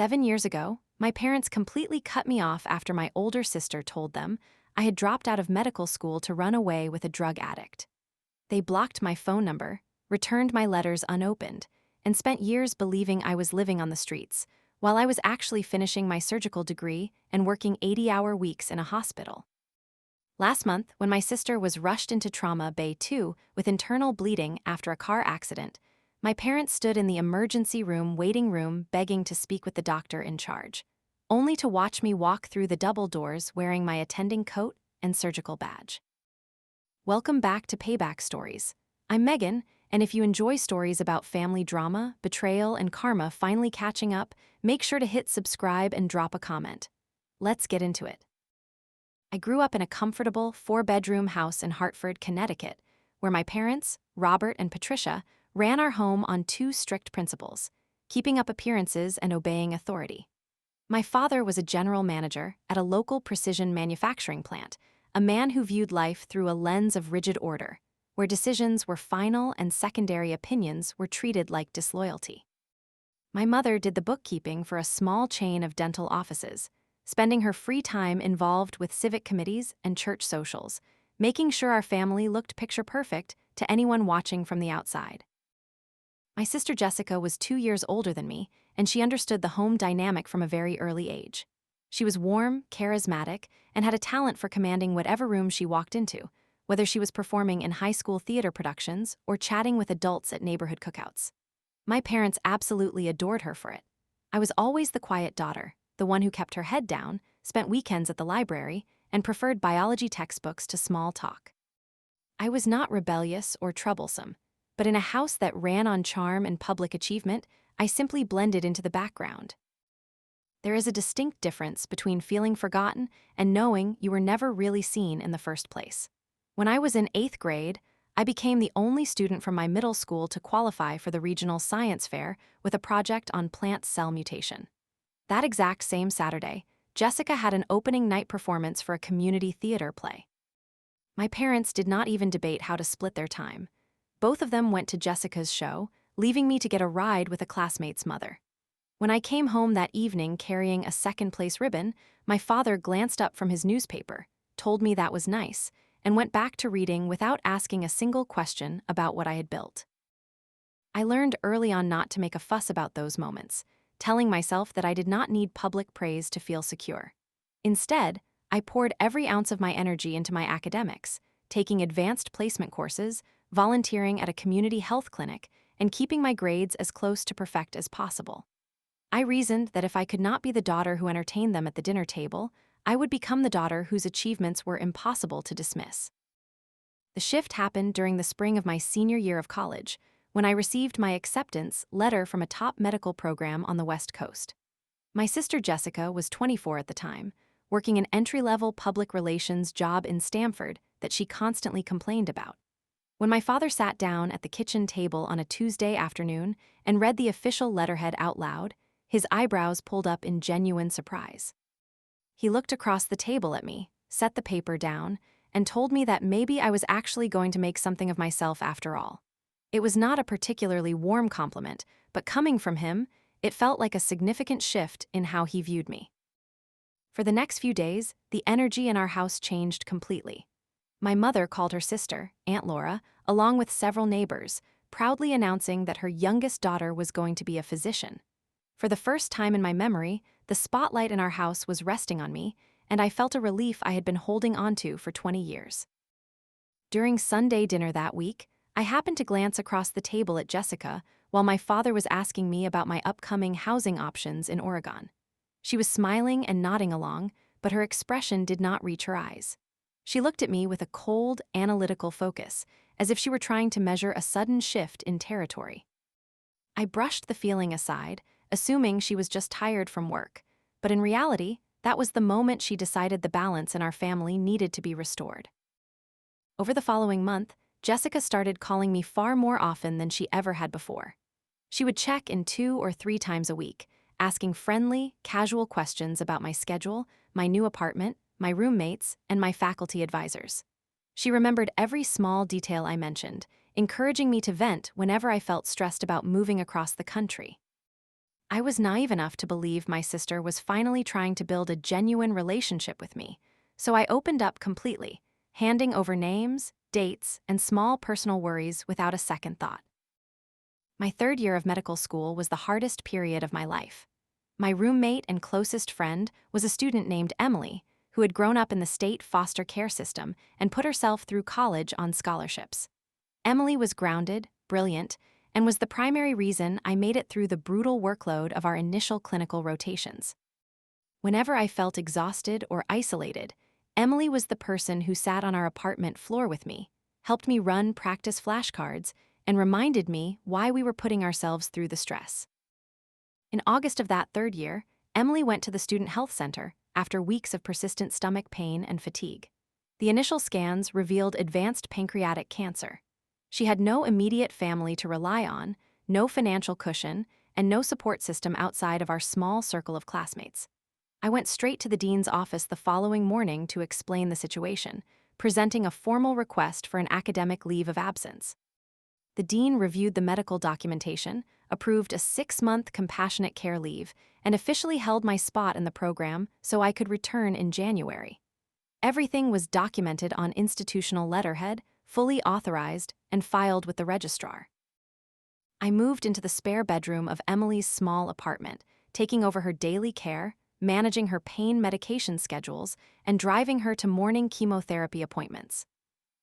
7 years ago, my parents completely cut me off after my older sister told them I had dropped out of medical school to run away with a drug addict. They blocked my phone number, returned my letters unopened, and spent years believing I was living on the streets, while I was actually finishing my surgical degree and working 80-hour weeks in a hospital. Last month, when my sister was rushed into trauma bay 2 with internal bleeding after a car accident, my parents stood in the emergency room waiting room begging to speak with the doctor in charge, only to watch me walk through the double doors wearing my attending coat and surgical badge. Welcome back to Payback Stories. I'm Megan, and if you enjoy stories about family drama, betrayal, and karma finally catching up, make sure to hit subscribe and drop a comment. Let's get into it. I grew up in a comfortable 4-bedroom house in Hartford, Connecticut, where my parents, Robert and Patricia, ran our home on 2 strict principles: keeping up appearances and obeying authority. My father was a general manager at a local precision manufacturing plant, a man who viewed life through a lens of rigid order, where decisions were final and secondary opinions were treated like disloyalty. My mother did the bookkeeping for a small chain of dental offices, spending her free time involved with civic committees and church socials, making sure our family looked picture-perfect to anyone watching from the outside. My sister Jessica was 2 years older than me, and she understood the home dynamic from a very early age. She was warm, charismatic, and had a talent for commanding whatever room she walked into, whether she was performing in high school theater productions or chatting with adults at neighborhood cookouts. My parents absolutely adored her for it. I was always the quiet daughter, the one who kept her head down, spent weekends at the library, and preferred biology textbooks to small talk. I was not rebellious or troublesome, but in a house that ran on charm and public achievement, I simply blended into the background. There is a distinct difference between feeling forgotten and knowing you were never really seen in the first place. When I was in 8th grade, I became the only student from my middle school to qualify for the regional science fair with a project on plant cell mutation. That exact same Saturday, Jessica had an opening night performance for a community theater play. My parents did not even debate how to split their time. Both of them went to Jessica's show, leaving me to get a ride with a classmate's mother. When I came home that evening carrying a second-place ribbon, my father glanced up from his newspaper, told me that was nice, and went back to reading without asking a single question about what I had built. I learned early on not to make a fuss about those moments, telling myself that I did not need public praise to feel secure. Instead, I poured every ounce of my energy into my academics, taking advanced placement courses, volunteering at a community health clinic, and keeping my grades as close to perfect as possible. I reasoned that if I could not be the daughter who entertained them at the dinner table, I would become the daughter whose achievements were impossible to dismiss. The shift happened during the spring of my senior year of college, when I received my acceptance letter from a top medical program on the West Coast. My sister Jessica was 24 at the time, working an entry-level public relations job in Stamford that she constantly complained about. When my father sat down at the kitchen table on a Tuesday afternoon and read the official letterhead out loud, his eyebrows pulled up in genuine surprise. He looked across the table at me, set the paper down, and told me that maybe I was actually going to make something of myself after all. It was not a particularly warm compliment, but coming from him, it felt like a significant shift in how he viewed me. For the next few days, the energy in our house changed completely. My mother called her sister, Aunt Laura, along with several neighbors, proudly announcing that her youngest daughter was going to be a physician. For the first time in my memory, the spotlight in our house was resting on me, and I felt a relief I had been holding onto for 20 years. During Sunday dinner that week, I happened to glance across the table at Jessica while my father was asking me about my upcoming housing options in Oregon. She was smiling and nodding along, but her expression did not reach her eyes. She looked at me with a cold, analytical focus, as if she were trying to measure a sudden shift in territory. I brushed the feeling aside, assuming she was just tired from work, but in reality, that was the moment she decided the balance in our family needed to be restored. Over the following month, Jessica started calling me far more often than she ever had before. She would check in 2 or 3 times a week, asking friendly, casual questions about my schedule, my new apartment, my roommates, and my faculty advisors. She remembered every small detail I mentioned, encouraging me to vent whenever I felt stressed about moving across the country. I was naive enough to believe my sister was finally trying to build a genuine relationship with me, so I opened up completely, handing over names, dates, and small personal worries without a second thought. My third year of medical school was the hardest period of my life. My roommate and closest friend was a student named Emily, who had grown up in the state foster care system and put herself through college on scholarships. Emily was grounded, brilliant, and was the primary reason I made it through the brutal workload of our initial clinical rotations. Whenever I felt exhausted or isolated, Emily was the person who sat on our apartment floor with me, helped me run practice flashcards, and reminded me why we were putting ourselves through the stress. In August of that third year, Emily went to the student health center after weeks of persistent stomach pain and fatigue. The initial scans revealed advanced pancreatic cancer. She had no immediate family to rely on, no financial cushion, and no support system outside of our small circle of classmates. I went straight to the dean's office the following morning to explain the situation, presenting a formal request for an academic leave of absence. The dean reviewed the medical documentation, approved a 6-month compassionate care leave, and officially held my spot in the program so I could return in January. Everything was documented on institutional letterhead, fully authorized, and filed with the registrar. I moved into the spare bedroom of Emily's small apartment, taking over her daily care, managing her pain medication schedules, and driving her to morning chemotherapy appointments.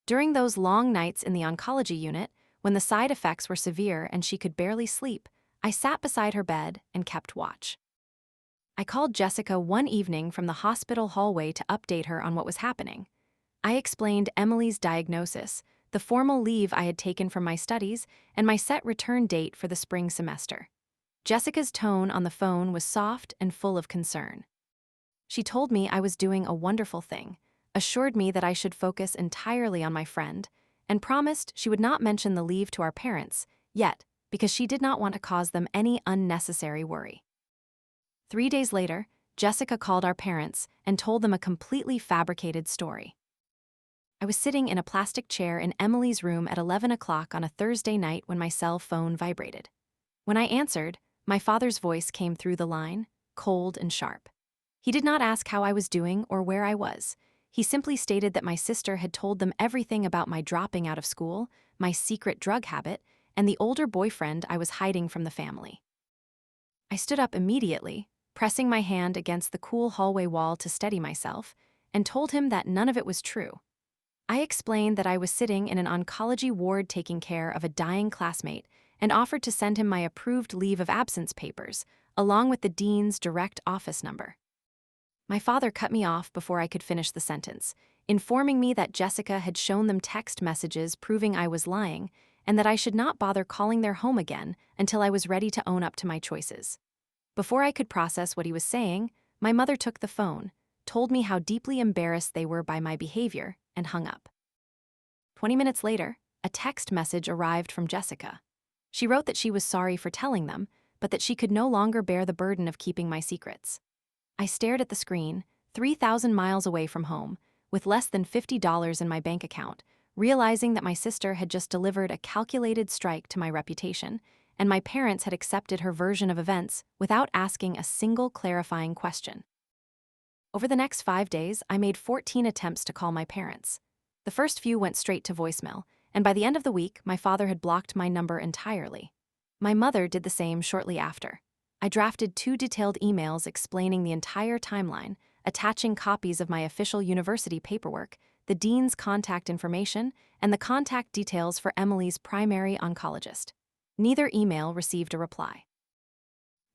During those long nights in the oncology unit, when the side effects were severe and she could barely sleep, I sat beside her bed and kept watch. I called Jessica one evening from the hospital hallway to update her on what was happening. I explained Emily's diagnosis, the formal leave I had taken from my studies, and my set return date for the spring semester. Jessica's tone on the phone was soft and full of concern. She told me I was doing a wonderful thing, assured me that I should focus entirely on my friend, and promised she would not mention the leave to our parents yet, because she did not want to cause them any unnecessary worry. 3 days later, Jessica called our parents and told them a completely fabricated story. I was sitting in a plastic chair in Emily's room at 11 o'clock on a Thursday night when my cell phone vibrated. When I answered, my father's voice came through the line, cold and sharp. He did not ask how I was doing or where I was. He simply stated that my sister had told them everything about my dropping out of school, my secret drug habit, and the older boyfriend I was hiding from the family. I stood up immediately, pressing my hand against the cool hallway wall to steady myself, and told him that none of it was true. I explained that I was sitting in an oncology ward taking care of a dying classmate and offered to send him my approved leave of absence papers, along with the dean's direct office number. My father cut me off before I could finish the sentence, informing me that Jessica had shown them text messages proving I was lying and that I should not bother calling their home again until I was ready to own up to my choices. Before I could process what he was saying, my mother took the phone, told me how deeply embarrassed they were by my behavior, and hung up. 20 minutes later, a text message arrived from Jessica. She wrote that she was sorry for telling them, but that she could no longer bear the burden of keeping my secrets. I stared at the screen, 3,000 miles away from home, with less than $50 in my bank account, realizing that my sister had just delivered a calculated strike to my reputation, and my parents had accepted her version of events without asking a single clarifying question. Over the next 5 days, I made 14 attempts to call my parents. The first few went straight to voicemail, and by the end of the week, my father had blocked my number entirely. My mother did the same shortly after. I drafted 2 detailed emails explaining the entire timeline, attaching copies of my official university paperwork, the dean's contact information, and the contact details for Emily's primary oncologist. Neither email received a reply.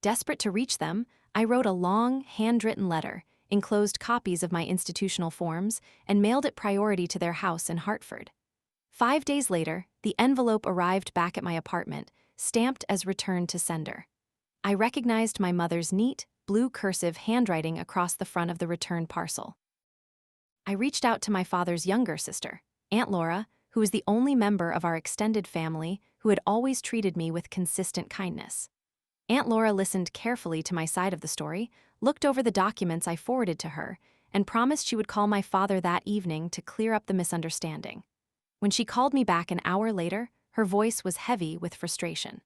Desperate to reach them, I wrote a long, handwritten letter, enclosed copies of my institutional forms, and mailed it priority to their house in Hartford. 5 days later, the envelope arrived back at my apartment, stamped as returned to sender. I recognized my mother's neat, blue cursive handwriting across the front of the return parcel. I reached out to my father's younger sister, Aunt Laura, who was the only member of our extended family who had always treated me with consistent kindness. Aunt Laura listened carefully to my side of the story, looked over the documents I forwarded to her, and promised she would call my father that evening to clear up the misunderstanding. When she called me back an hour later, her voice was heavy with frustration.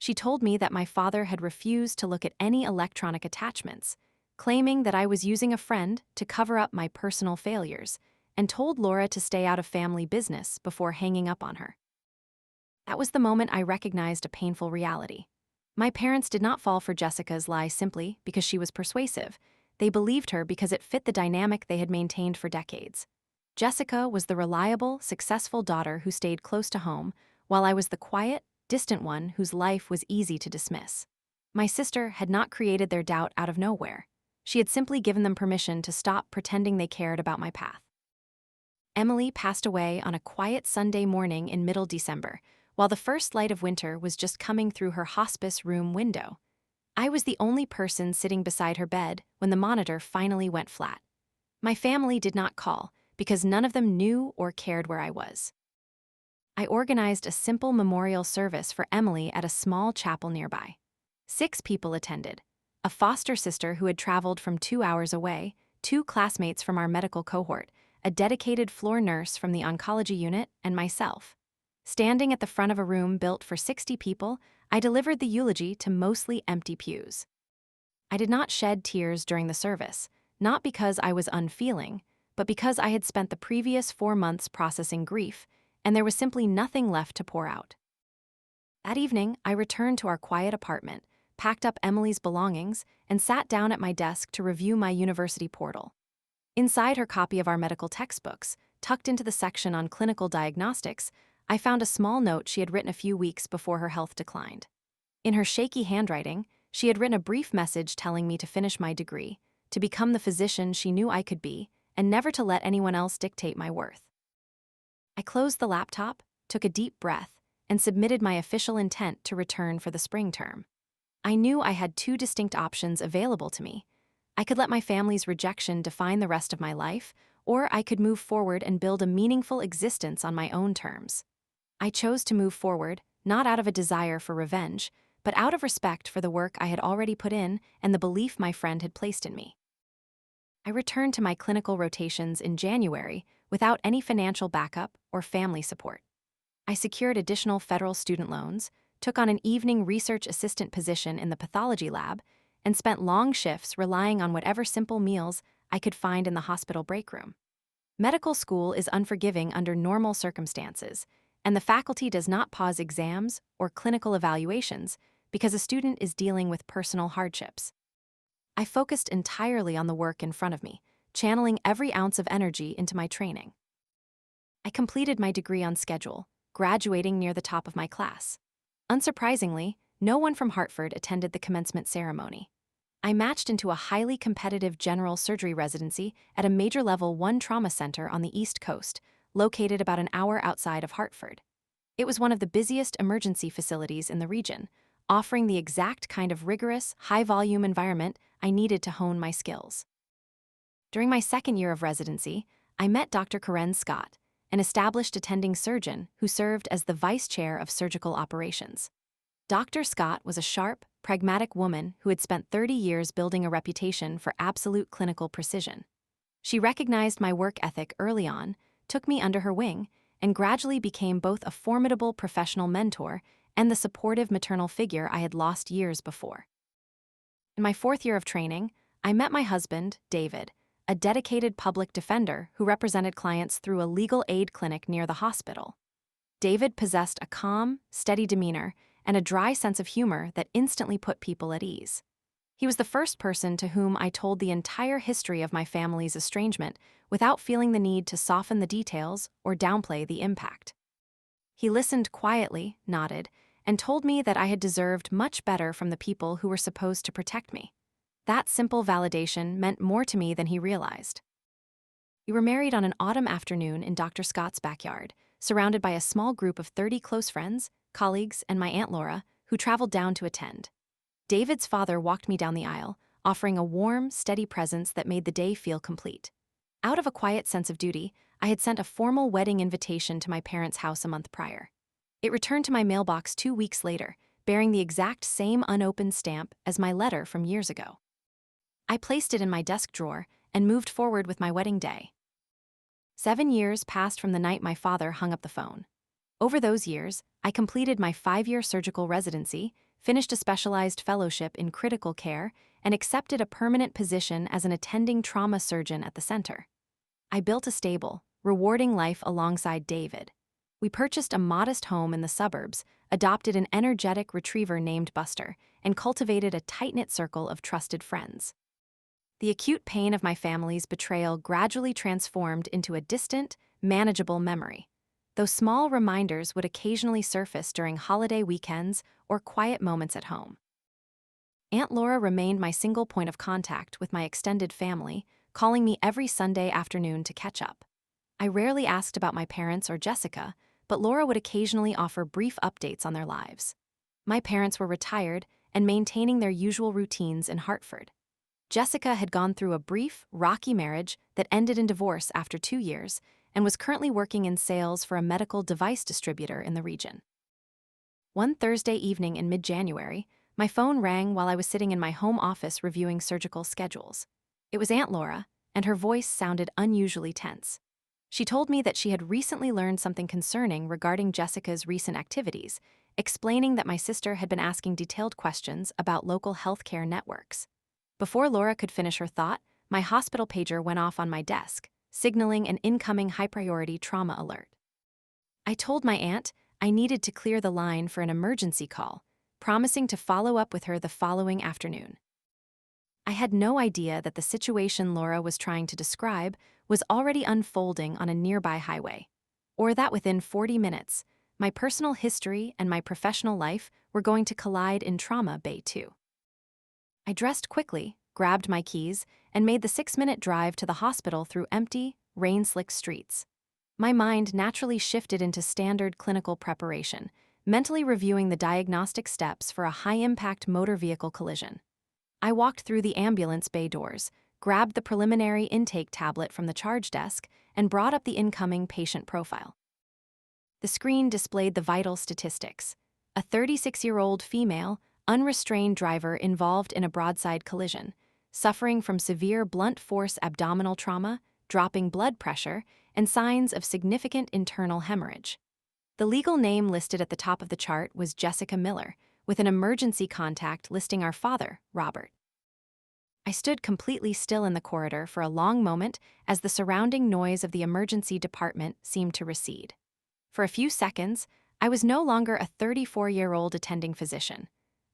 She told me that my father had refused to look at any electronic attachments, claiming that I was using a friend to cover up my personal failures, and told Laura to stay out of family business before hanging up on her. That was the moment I recognized a painful reality. My parents did not fall for Jessica's lie simply because she was persuasive. They believed her because it fit the dynamic they had maintained for decades. Jessica was the reliable, successful daughter who stayed close to home, while I was the quiet, distant one whose life was easy to dismiss. My sister had not created their doubt out of nowhere. She had simply given them permission to stop pretending they cared about my path. Emily passed away on a quiet Sunday morning in middle December, while the first light of winter was just coming through her hospice room window. I was the only person sitting beside her bed when the monitor finally went flat. My family did not call because none of them knew or cared where I was. I organized a simple memorial service for Emily at a small chapel nearby. 6 people attended: a foster sister who had traveled from 2 hours away, 2 classmates from our medical cohort, a dedicated floor nurse from the oncology unit, and myself. Standing at the front of a room built for 60 people, I delivered the eulogy to mostly empty pews. I did not shed tears during the service, not because I was unfeeling, but because I had spent the previous 4 months processing grief, and there was simply nothing left to pour out. That evening, I returned to our quiet apartment, packed up Emily's belongings, and sat down at my desk to review my university portal. Inside her copy of our medical textbooks, tucked into the section on clinical diagnostics, I found a small note she had written a few weeks before her health declined. In her shaky handwriting, she had written a brief message telling me to finish my degree, to become the physician she knew I could be, and never to let anyone else dictate my worth. I closed the laptop, took a deep breath, and submitted my official intent to return for the spring term. I knew I had 2 distinct options available to me. I could let my family's rejection define the rest of my life, or I could move forward and build a meaningful existence on my own terms. I chose to move forward, not out of a desire for revenge, but out of respect for the work I had already put in and the belief my friend had placed in me. I returned to my clinical rotations in January without any financial backup or family support. I secured additional federal student loans, took on an evening research assistant position in the pathology lab, and spent long shifts relying on whatever simple meals I could find in the hospital break room. Medical school is unforgiving under normal circumstances, and the faculty does not pause exams or clinical evaluations because a student is dealing with personal hardships. I focused entirely on the work in front of me, channeling every ounce of energy into my training. I completed my degree on schedule, graduating near the top of my class. Unsurprisingly, no one from Hartford attended the commencement ceremony. I matched into a highly competitive general surgery residency at a major level 1 trauma center on the East Coast, located about an hour outside of Hartford. It was one of the busiest emergency facilities in the region, offering the exact kind of rigorous, high-volume environment I needed to hone my skills. During my second year of residency, I met Dr. Karen Scott, an established attending surgeon who served as the vice chair of surgical operations. Dr. Scott was a sharp, pragmatic woman who had spent 30 years building a reputation for absolute clinical precision. She recognized my work ethic early on, took me under her wing, and gradually became both a formidable professional mentor and the supportive maternal figure I had lost years before. In my 4th year of training, I met my husband, David, a dedicated public defender who represented clients through a legal aid clinic near the hospital. David possessed a calm, steady demeanor and a dry sense of humor that instantly put people at ease. He was the first person to whom I told the entire history of my family's estrangement without feeling the need to soften the details or downplay the impact. He listened quietly, nodded, and told me that I had deserved much better from the people who were supposed to protect me. That simple validation meant more to me than he realized. We were married on an autumn afternoon in Dr. Scott's backyard, surrounded by a small group of 30 close friends, colleagues, and my Aunt Laura, who traveled down to attend. David's father walked me down the aisle, offering a warm, steady presence that made the day feel complete. Out of a quiet sense of duty, I had sent a formal wedding invitation to my parents' house a month prior. It returned to my mailbox 2 weeks later, bearing the exact same unopened stamp as my letter from years ago. I placed it in my desk drawer and moved forward with my wedding day. 7 years passed from the night my father hung up the phone. Over those years, I completed my 5-year surgical residency, finished a specialized fellowship in critical care, and accepted a permanent position as an attending trauma surgeon at the center. I built a stable, rewarding life alongside David. We purchased a modest home in the suburbs, adopted an energetic retriever named Buster, and cultivated a tight-knit circle of trusted friends. The acute pain of my family's betrayal gradually transformed into a distant, manageable memory, though small reminders would occasionally surface during holiday weekends or quiet moments at home. Aunt Laura remained my single point of contact with my extended family, calling me every Sunday afternoon to catch up. I rarely asked about my parents or Jessica, but Laura would occasionally offer brief updates on their lives. My parents were retired and maintaining their usual routines in Hartford. Jessica had gone through a brief, rocky marriage that ended in divorce after 2 years and was currently working in sales for a medical device distributor in the region. One Thursday evening in mid-January, my phone rang while I was sitting in my home office reviewing surgical schedules. It was Aunt Laura, and her voice sounded unusually tense. She told me that she had recently learned something concerning regarding Jessica's recent activities, explaining that my sister had been asking detailed questions about local healthcare networks. Before Laura could finish her thought, my hospital pager went off on my desk, signaling an incoming high-priority trauma alert. I told my aunt I needed to clear the line for an emergency call, promising to follow up with her the following afternoon. I had no idea that the situation Laura was trying to describe was already unfolding on a nearby highway, or that within 40 minutes, my personal history and my professional life were going to collide in Trauma Bay 2. I dressed quickly, grabbed my keys, and made the 6-minute drive to the hospital through empty, rain-slicked streets. My mind naturally shifted into standard clinical preparation, mentally reviewing the diagnostic steps for a high-impact motor vehicle collision. I walked through the ambulance bay doors, grabbed the preliminary intake tablet from the charge desk, and brought up the incoming patient profile. The screen displayed the vital statistics. A 36-year-old female, unrestrained driver involved in a broadside collision, suffering from severe blunt force abdominal trauma, dropping blood pressure, and signs of significant internal hemorrhage. The legal name listed at the top of the chart was Jessica Miller, with an emergency contact listing our father, Robert. I stood completely still in the corridor for a long moment as the surrounding noise of the emergency department seemed to recede. For a few seconds, I was no longer a 34-year-old attending physician.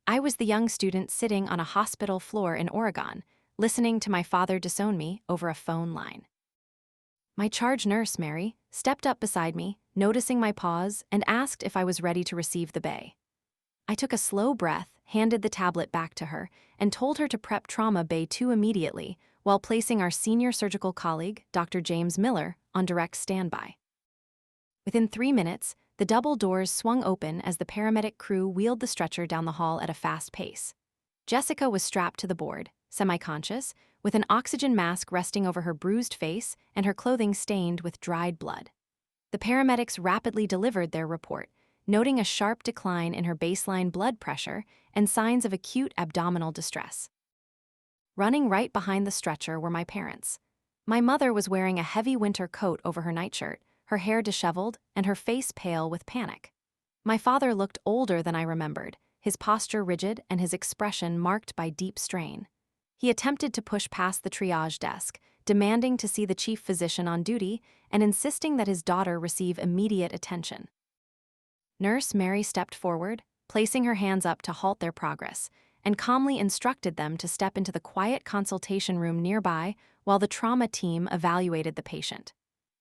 I was the young student sitting on a hospital floor in Oregon, listening to my father disown me over a phone line. My charge nurse, Mary, stepped up beside me, noticing my pause, and asked if I was ready to receive the bay. I took a slow breath, handed the tablet back to her, and told her to prep Trauma Bay 2 immediately while placing our senior surgical colleague, Dr. James Miller, on direct standby. Within 3 minutes, the double doors swung open as the paramedic crew wheeled the stretcher down the hall at a fast pace. Jessica was strapped to the board, semi-conscious, with an oxygen mask resting over her bruised face and her clothing stained with dried blood. The paramedics rapidly delivered their report, noting a sharp decline in her baseline blood pressure and signs of acute abdominal distress. Running right behind the stretcher were my parents. My mother was wearing a heavy winter coat over her nightshirt, her hair disheveled, and her face pale with panic. My father looked older than I remembered, his posture rigid and his expression marked by deep strain. He attempted to push past the triage desk, demanding to see the chief physician on duty and insisting that his daughter receive immediate attention. Nurse Mary stepped forward, placing her hands up to halt their progress, and calmly instructed them to step into the quiet consultation room nearby while the trauma team evaluated the patient.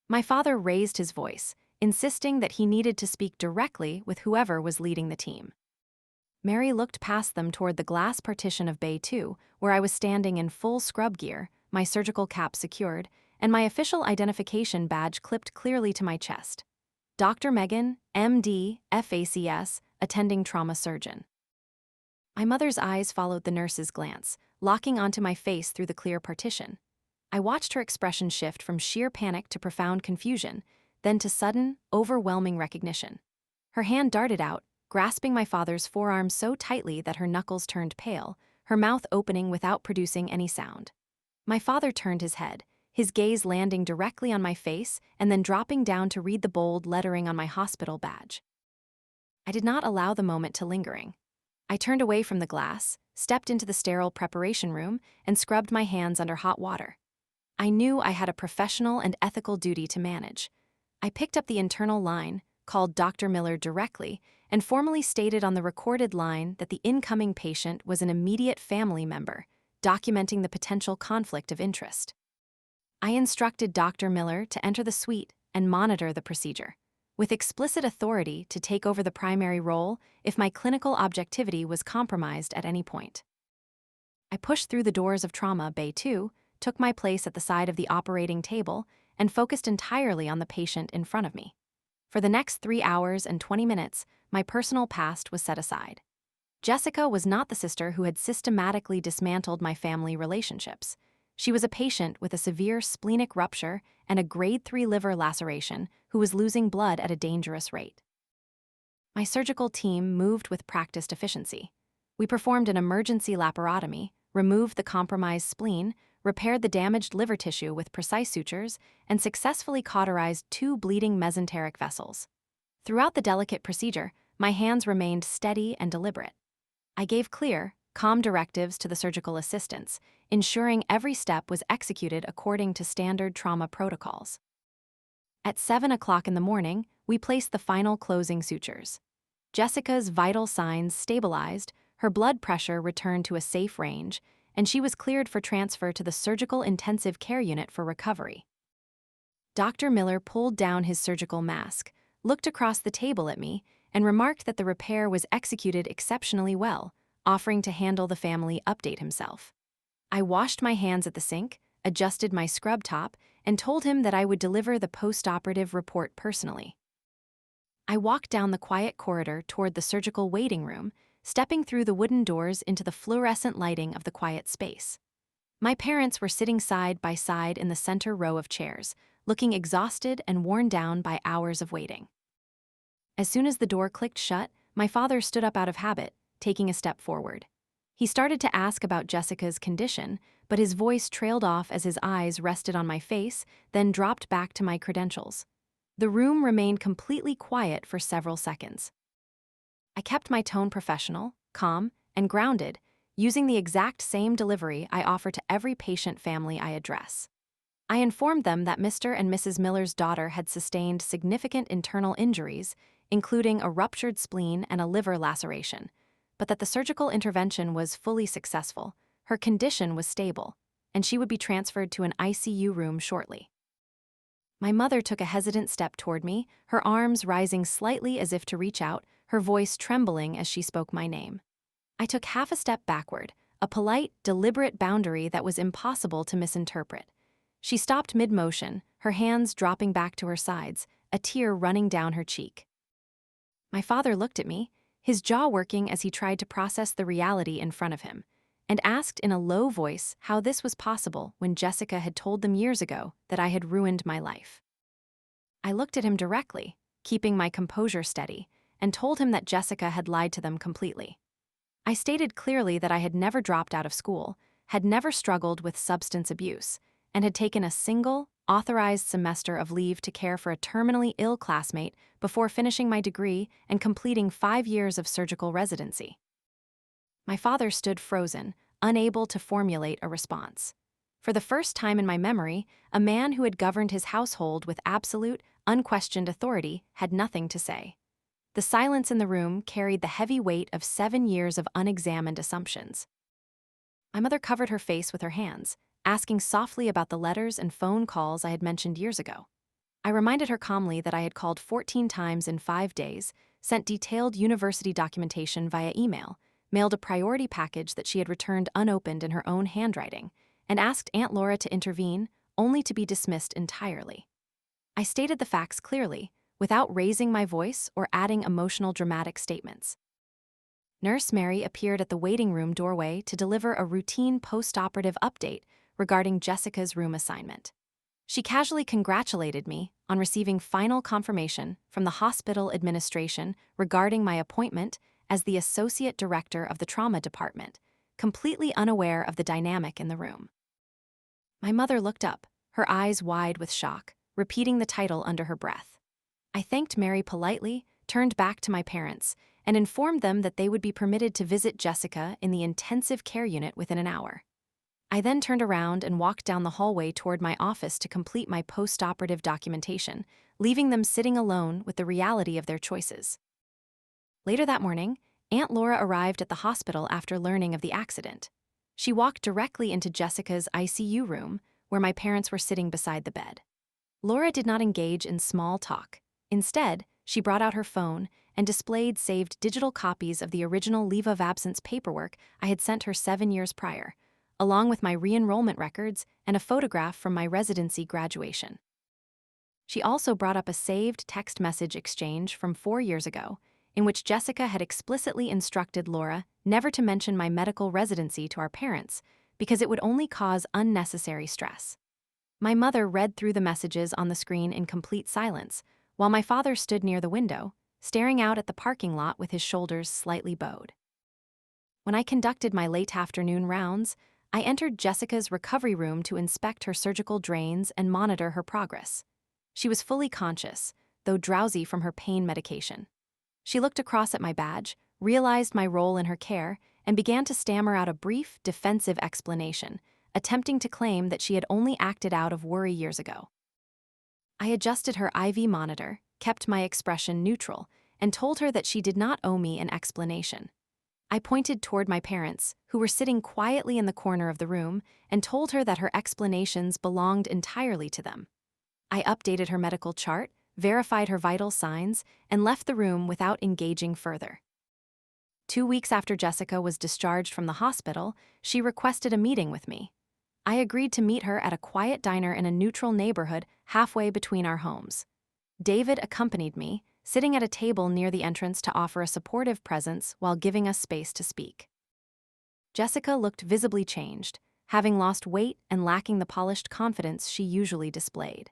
My father raised his voice, insisting that he needed to speak directly with whoever was leading the team. Mary looked past them toward the glass partition of Bay 2, where I was standing in full scrub gear, my surgical cap secured, and my official identification badge clipped clearly to my chest. Dr. Megan, MD, FACS, attending trauma surgeon. My mother's eyes followed the nurse's glance, locking onto my face through the clear partition. I watched her expression shift from sheer panic to profound confusion, then to sudden, overwhelming recognition. Her hand darted out, grasping my father's forearm so tightly that her knuckles turned pale, her mouth opening without producing any sound. My father turned his head, his gaze landing directly on my face and then dropping down to read the bold lettering on my hospital badge. I did not allow the moment to lingering. I turned away from the glass, stepped into the sterile preparation room, and scrubbed my hands under hot water. I knew I had a professional and ethical duty to manage. I picked up the internal line, called Dr. Miller directly, and formally stated on the recorded line that the incoming patient was an immediate family member, documenting the potential conflict of interest. I instructed Dr. Miller to enter the suite and monitor the procedure, with explicit authority to take over the primary role if my clinical objectivity was compromised at any point. I pushed through the doors of Trauma Bay 2, took my place at the side of the operating table, and focused entirely on the patient in front of me. For the next 3 hours and 20 minutes, my personal past was set aside. Jessica was not the sister who had systematically dismantled my family relationships. She was a patient with a severe splenic rupture and a grade 3 liver laceration who was losing blood at a dangerous rate. My surgical team moved with practiced efficiency. We performed an emergency laparotomy, removed the compromised spleen, repaired the damaged liver tissue with precise sutures, and successfully cauterized 2 bleeding mesenteric vessels. Throughout the delicate procedure, my hands remained steady and deliberate. I gave clear, calm directives to the surgical assistants, ensuring every step was executed according to standard trauma protocols. At 7 o'clock in the morning, we placed the final closing sutures. Jessica's vital signs stabilized, her blood pressure returned to a safe range, and she was cleared for transfer to the surgical intensive care unit for recovery. Dr. Miller pulled down his surgical mask, looked across the table at me, and remarked that the repair was executed exceptionally well, offering to handle the family update himself. I washed my hands at the sink, adjusted my scrub top, and told him that I would deliver the post-operative report personally. I walked down the quiet corridor toward the surgical waiting room, stepping through the wooden doors into the fluorescent lighting of the quiet space. My parents were sitting side by side in the center row of chairs, looking exhausted and worn down by hours of waiting. As soon as the door clicked shut, my father stood up out of habit, taking a step forward. He started to ask about Jessica's condition, but his voice trailed off as his eyes rested on my face, then dropped back to my credentials. The room remained completely quiet for several seconds. I kept my tone professional, calm, and grounded, using the exact same delivery I offer to every patient family I address. I informed them that Mr. and Mrs. Miller's daughter had sustained significant internal injuries, including a ruptured spleen and a liver laceration, but that the surgical intervention was fully successful, her condition was stable, and she would be transferred to an ICU room shortly. My mother took a hesitant step toward me, her arms rising slightly as if to reach out, her voice trembling as she spoke my name. I took half a step backward, a polite, deliberate boundary that was impossible to misinterpret. She stopped mid-motion, her hands dropping back to her sides, a tear running down her cheek. My father looked at me, his jaw working as he tried to process the reality in front of him, and asked in a low voice how this was possible when Jessica had told them years ago that I had ruined my life. I looked at him directly, keeping my composure steady, and told him that Jessica had lied to them completely. I stated clearly that I had never dropped out of school, had never struggled with substance abuse, and had taken a single, authorized semester of leave to care for a terminally ill classmate before finishing my degree and completing 5 years of surgical residency. My father stood frozen, unable to formulate a response. For the first time in my memory, a man who had governed his household with absolute, unquestioned authority had nothing to say. The silence in the room carried the heavy weight of 7 years of unexamined assumptions. My mother covered her face with her hands, asking softly about the letters and phone calls I had mentioned years ago. I reminded her calmly that I had called 14 times in 5 days, sent detailed university documentation via email, mailed a priority package that she had returned unopened in her own handwriting, and asked Aunt Laura to intervene, only to be dismissed entirely. I stated the facts clearly, without raising my voice or adding emotional dramatic statements. Nurse Mary appeared at the waiting room doorway to deliver a routine post-operative update regarding Jessica's room assignment. She casually congratulated me on receiving final confirmation from the hospital administration regarding my appointment as the associate director of the trauma department, completely unaware of the dynamic in the room. My mother looked up, her eyes wide with shock, repeating the title under her breath. I thanked Mary politely, turned back to my parents, and informed them that they would be permitted to visit Jessica in the intensive care unit within an hour. I then turned around and walked down the hallway toward my office to complete my post-operative documentation, leaving them sitting alone with the reality of their choices. Later that morning, Aunt Laura arrived at the hospital after learning of the accident. She walked directly into Jessica's ICU room, where my parents were sitting beside the bed. Laura did not engage in small talk. Instead, she brought out her phone and displayed saved digital copies of the original leave of absence paperwork I had sent her 7 years prior, along with my re-enrollment records and a photograph from my residency graduation. She also brought up a saved text message exchange from 4 years ago, in which Jessica had explicitly instructed Laura never to mention my medical residency to our parents because it would only cause unnecessary stress. My mother read through the messages on the screen in complete silence, while my father stood near the window, staring out at the parking lot with his shoulders slightly bowed. When I conducted my late afternoon rounds, I entered Jessica's recovery room to inspect her surgical drains and monitor her progress. She was fully conscious, though drowsy from her pain medication. She looked across at my badge, realized my role in her care, and began to stammer out a brief, defensive explanation, attempting to claim that she had only acted out of worry years ago. I adjusted her IV monitor, kept my expression neutral, and told her that she did not owe me an explanation. I pointed toward my parents, who were sitting quietly in the corner of the room, and told her that her explanations belonged entirely to them. I updated her medical chart, verified her vital signs, and left the room without engaging further. 2 weeks after Jessica was discharged from the hospital, she requested a meeting with me. I agreed to meet her at a quiet diner in a neutral neighborhood halfway between our homes. David accompanied me, sitting at a table near the entrance to offer a supportive presence while giving us space to speak. Jessica looked visibly changed, having lost weight and lacking the polished confidence she usually displayed.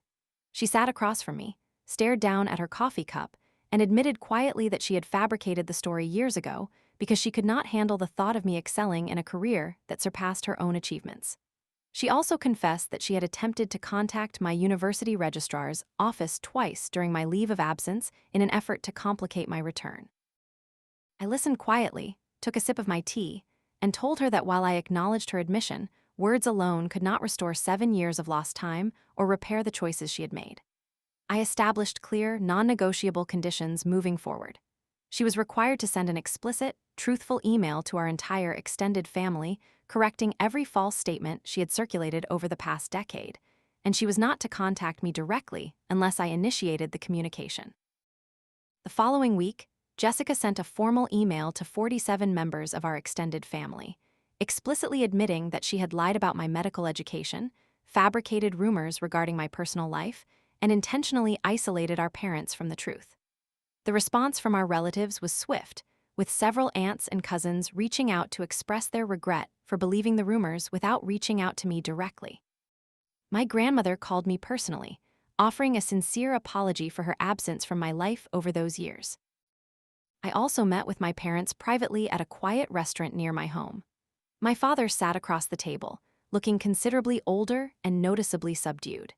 She sat across from me, stared down at her coffee cup, and admitted quietly that she had fabricated the story years ago because she could not handle the thought of me excelling in a career that surpassed her own achievements. She also confessed that she had attempted to contact my university registrar's office twice during my leave of absence in an effort to complicate my return. I listened quietly, took a sip of my tea, and told her that while I acknowledged her admission, words alone could not restore 7 years of lost time or repair the choices she had made. I established clear, non-negotiable conditions moving forward. She was required to send an explicit, truthful email to our entire extended family, correcting every false statement she had circulated over the past decade, and she was not to contact me directly unless I initiated the communication. The following week, Jessica sent a formal email to 47 members of our extended family, explicitly admitting that she had lied about my medical education, fabricated rumors regarding my personal life, and intentionally isolated our parents from the truth. The response from our relatives was swift, with several aunts and cousins reaching out to express their regret for believing the rumors without reaching out to me directly. My grandmother called me personally, offering a sincere apology for her absence from my life over those years. I also met with my parents privately at a quiet restaurant near my home. My father sat across the table, looking considerably older and noticeably subdued.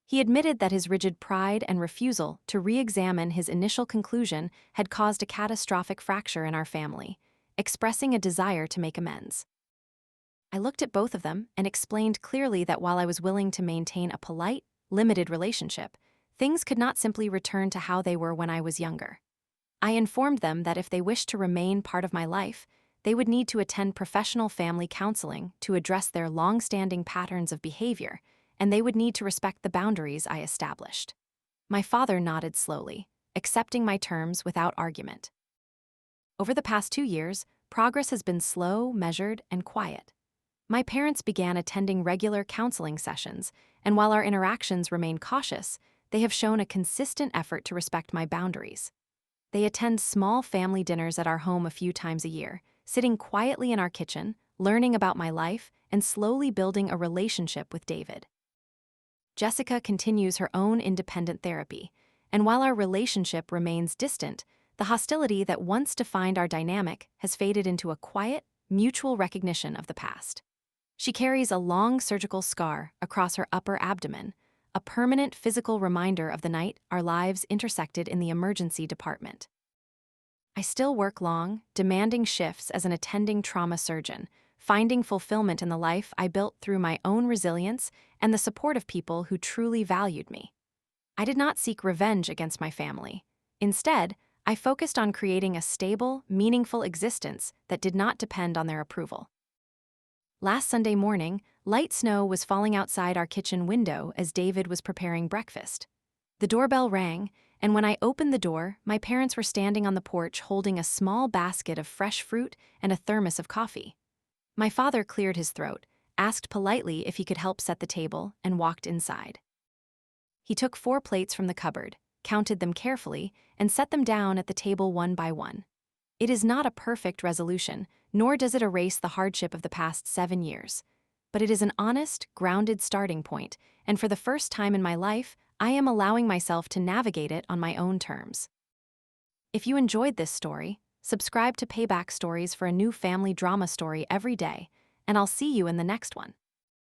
He admitted that his rigid pride and refusal to re-examine his initial conclusion had caused a catastrophic fracture in our family, expressing a desire to make amends. I looked at both of them and explained clearly that while I was willing to maintain a polite, limited relationship, things could not simply return to how they were when I was younger. I informed them that if they wished to remain part of my life, they would need to attend professional family counseling to address their long-standing patterns of behavior, and they would need to respect the boundaries I established. My father nodded slowly, accepting my terms without argument. Over the past 2 years, progress has been slow, measured, and quiet. My parents began attending regular counseling sessions, and while our interactions remain cautious, they have shown a consistent effort to respect my boundaries. They attend small family dinners at our home a few times a year, sitting quietly in our kitchen, learning about my life, and slowly building a relationship with David. Jessica continues her own independent therapy, and while our relationship remains distant, the hostility that once defined our dynamic has faded into a quiet, mutual recognition of the past. She carries a long surgical scar across her upper abdomen, a permanent physical reminder of the night our lives intersected in the emergency department. I still work long, demanding shifts as an attending trauma surgeon, finding fulfillment in the life I built through my own resilience and the support of people who truly valued me. I did not seek revenge against my family. Instead, I focused on creating a stable, meaningful existence that did not depend on their approval. Last Sunday morning, light snow was falling outside our kitchen window as David was preparing breakfast. The doorbell rang, and when I opened the door, my parents were standing on the porch holding a small basket of fresh fruit and a thermos of coffee. My father cleared his throat, asked politely if he could help set the table, and walked inside. He took 4 plates from the cupboard, counted them carefully, and set them down at the table one by one. It is not a perfect resolution, nor does it erase the hardship of the past 7 years. But it is an honest, grounded starting point, and for the first time in my life, I am allowing myself to navigate it on my own terms. If you enjoyed this story, subscribe to Payback Stories for a new family drama story every day, and I'll see you in the next one.